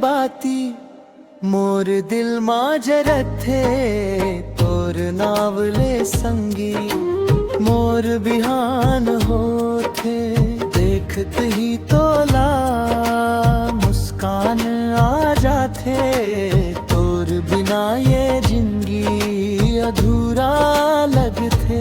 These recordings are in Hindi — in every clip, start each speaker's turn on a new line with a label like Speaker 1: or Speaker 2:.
Speaker 1: बाती मोर दिल मां जरत थे तोर नावले संगी मोर बिहान होथे देखत ही तोला मुस्कान आ जाथे तोर बिना ये जिंदगी अधूरा लगथे।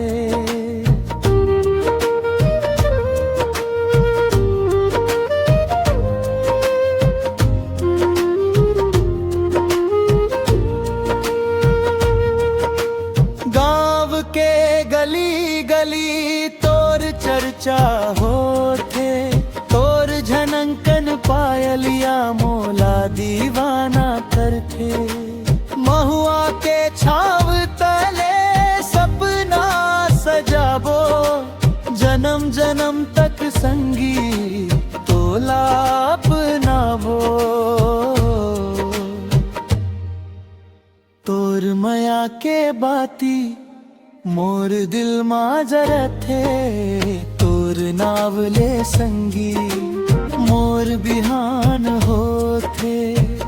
Speaker 1: गाँव के गली गली तोर चर्चा होथे तोर झनंकन पायलिया मोला दीवाना करथे। महुआ के छाव तले सपना सजाबो जन्म जन्म तक संगी तोला अपनाबो। तोर माया के बाती मोर दिल मां जरथे तोर नावले संगी मोर बिहान होथे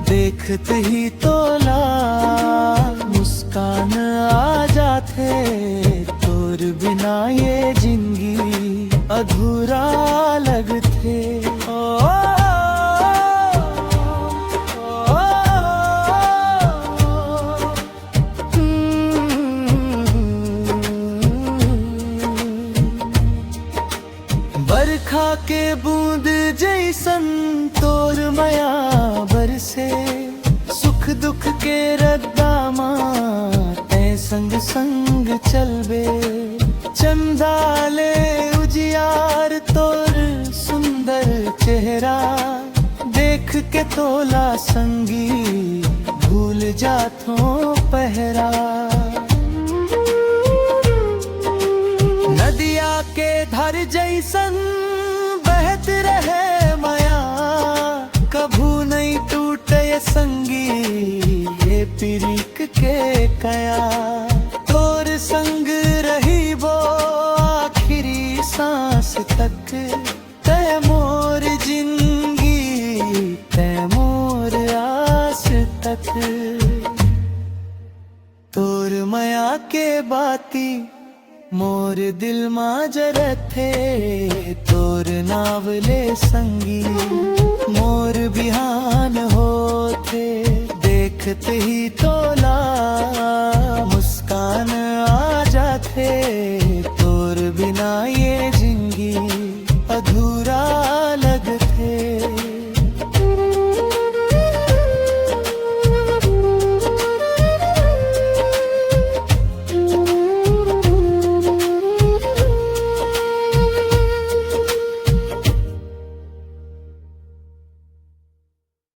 Speaker 1: देखत ही तोला मुस्कान आ जाथे तोर बिना ये जिंदगी अधूरा लगथे। बरखा के बूंद जैसन तोर माया बरसे सुख दुख के रद्दामा तै संग संग चलबे। चंदाले उजियार तोर सुंदर चेहरा देख के तोला संगी भूल जाथो पहरा। नदिया के धर जैसन बहत रहे माया कभू नहीं टूटे संगी ये पिरिक के कया। तोर संग रही वो आखिरी सांस तक तै मोर जिंदगी तै मोर आस तक। तोर माया के बाती मोर दिल मां जरथे तोर नावले संगी मोर बिहान होथे देखत ही तोला